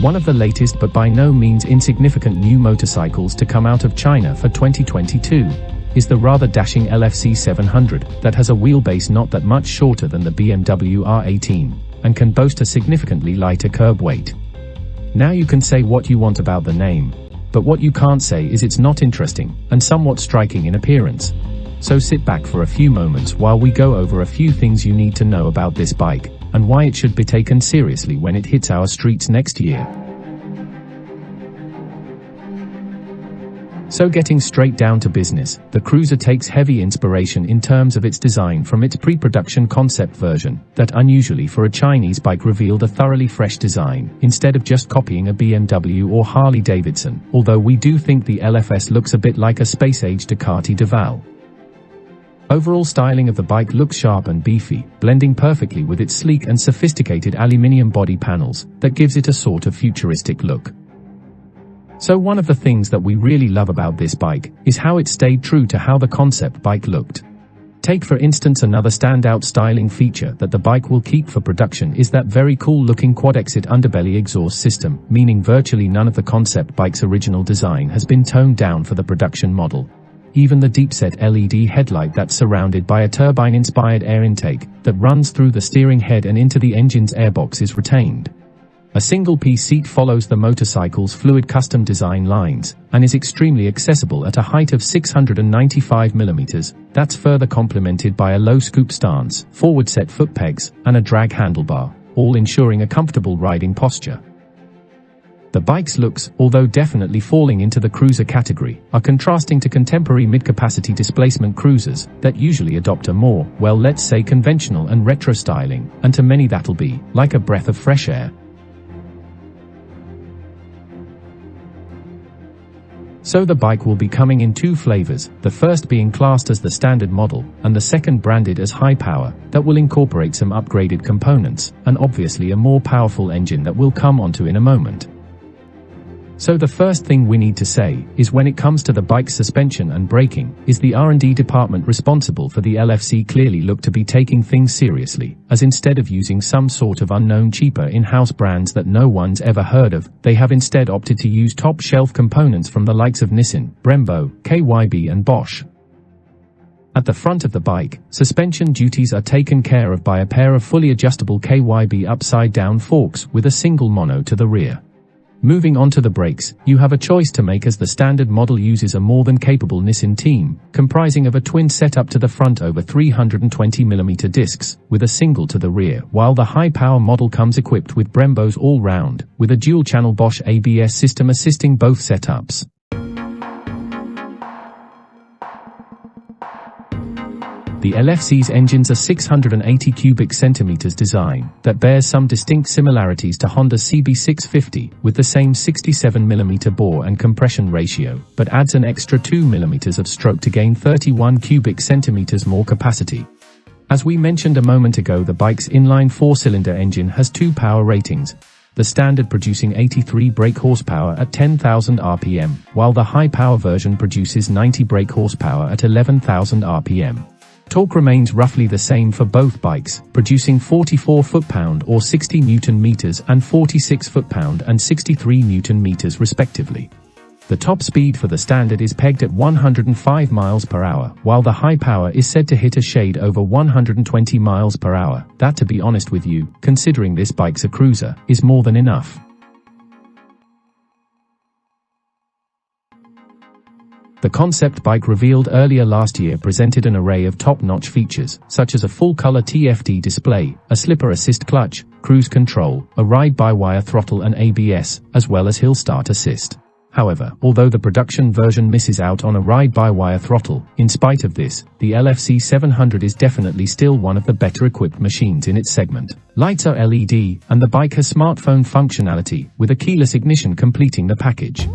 One of the latest but by no means insignificant new motorcycles to come out of China for 2022 is the rather dashing LFC700 that has a wheelbase not that much shorter than the BMW R18 and can boast a significantly lighter curb weight. Now you can say what you want about the name, but what you can't say is it's not interesting and somewhat striking in appearance. So sit back for a few moments while we go over a few things you need to know about this bike and why it should be taken seriously when it hits our streets next year. So getting straight down to business, the Cruiser takes heavy inspiration in terms of its design from its pre-production concept version, that unusually for a Chinese bike revealed a thoroughly fresh design, instead of just copying a BMW or Harley Davidson, although we do think the LFS looks a bit like a space-age Ducati Duval. Overall styling of the bike looks sharp and beefy, blending perfectly with its sleek and sophisticated aluminium body panels that gives it a sort of futuristic look. So one of the things that we really love about this bike is how it stayed true to how the concept bike looked. Take for instance another standout styling feature that the bike will keep for production is that very cool looking quad-exit underbelly exhaust system, meaning virtually none of the concept bike's original design has been toned down for the production model. Even the deep-set LED headlight that's surrounded by a turbine-inspired air intake that runs through the steering head and into the engine's airbox is retained. A single-piece seat follows the motorcycle's fluid custom design lines and is extremely accessible at a height of 695 mm. That's further complemented by a low scoop stance, forward-set foot pegs, and a drag handlebar, all ensuring a comfortable riding posture. The bike's looks, although definitely falling into the cruiser category, are contrasting to contemporary mid-capacity displacement cruisers that usually adopt a more, well, let's say conventional and retro styling, and to many that'll be like a breath of fresh air. So the bike will be coming in two flavors, the first being classed as the standard model, and the second branded as high power, that will incorporate some upgraded components, and obviously a more powerful engine that we'll come onto in a moment. So the first thing we need to say is when it comes to the bike's suspension and braking, is the R&D department responsible for the LFC clearly look to be taking things seriously, as instead of using some sort of unknown cheaper in-house brands that no one's ever heard of, they have instead opted to use top-shelf components from the likes of Nissan, Brembo, KYB and Bosch. At the front of the bike, suspension duties are taken care of by a pair of fully adjustable KYB upside-down forks with a single mono to the rear. Moving on to the brakes, you have a choice to make as the standard model uses a more than capable Nissan team, comprising of a twin setup to the front over 320mm discs, with a single to the rear, while the high-power model comes equipped with Brembo's all-round, with a dual-channel Bosch ABS system assisting both setups. The LFC's engine's a 680 cubic centimeters design that bears some distinct similarities to Honda's CB650 with the same 67mm bore and compression ratio, but adds an extra 2mm of stroke to gain 31 cubic centimeters more capacity. As we mentioned a moment ago, the bike's inline four-cylinder engine has two power ratings, the standard producing 83 brake horsepower at 10,000 RPM, while the high-power version produces 90 brake horsepower at 11,000 RPM. Torque remains roughly the same for both bikes, producing 44 foot-pound or 60 Nm and 46 foot-pound and 63 Nm respectively. The top speed for the standard is pegged at 105 miles per hour, while the high power is said to hit a shade over 120 miles per hour. That, to be honest with you, considering this bike's a cruiser, is more than enough. The concept bike revealed earlier last year presented an array of top-notch features, such as a full-color TFT display, a slipper assist clutch, cruise control, a ride-by-wire throttle and ABS, as well as hill start assist. However, although the production version misses out on a ride-by-wire throttle, in spite of this, the LFC700 is definitely still one of the better-equipped machines in its segment. Lights are LED, and the bike has smartphone functionality, with a keyless ignition completing the package.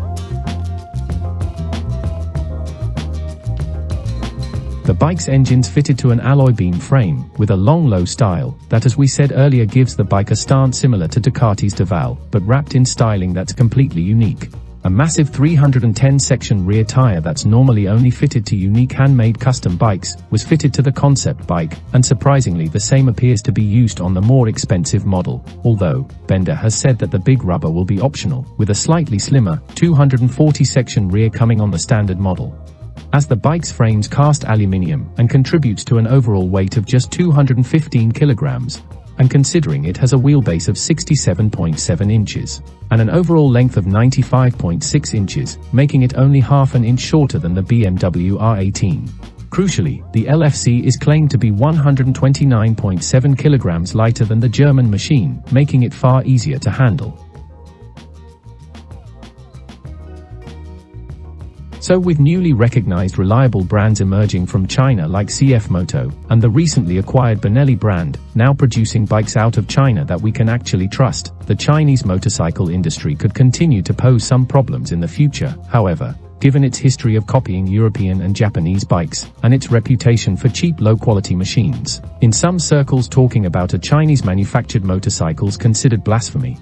The bike's engine's fitted to an alloy beam frame, with a long low style, that as we said earlier gives the bike a stance similar to Ducati's Duval, but wrapped in styling that's completely unique. A massive 310-section rear tire that's normally only fitted to unique handmade custom bikes was fitted to the concept bike, and surprisingly the same appears to be used on the more expensive model, although Benda has said that the big rubber will be optional, with a slightly slimmer 240-section rear coming on the standard model. As the bike's frame's cast aluminium and contributes to an overall weight of just 215 kilograms, and considering it has a wheelbase of 67.7 inches, and an overall length of 95.6 inches, making it only half an inch shorter than the BMW R18. Crucially, the LFC is claimed to be 129.7 kilograms lighter than the German machine, making it far easier to handle. So with newly recognized reliable brands emerging from China like CF Moto, and the recently acquired Benelli brand, now producing bikes out of China that we can actually trust, the Chinese motorcycle industry could continue to pose some problems in the future, however, given its history of copying European and Japanese bikes, and its reputation for cheap low-quality machines. In some circles, talking about a Chinese-manufactured motorcycle's considered blasphemy.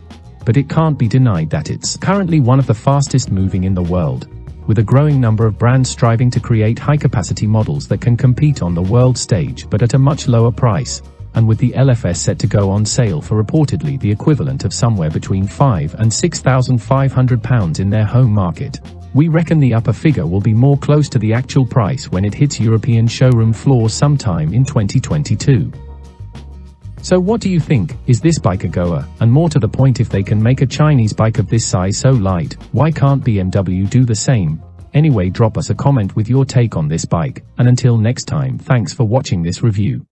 But it can't be denied that it's currently one of the fastest moving in the world, with a growing number of brands striving to create high-capacity models that can compete on the world stage but at a much lower price, and with the LFS set to go on sale for reportedly the equivalent of somewhere between £5,000 and £6,500 in their home market. We reckon the upper figure will be more close to the actual price when it hits European showroom floors sometime in 2022. So what do you think? Is this bike a goer? And more to the point, if they can make a Chinese bike of this size so light, why can't BMW do the same? Anyway, drop us a comment with your take on this bike, and until next time, thanks for watching this review.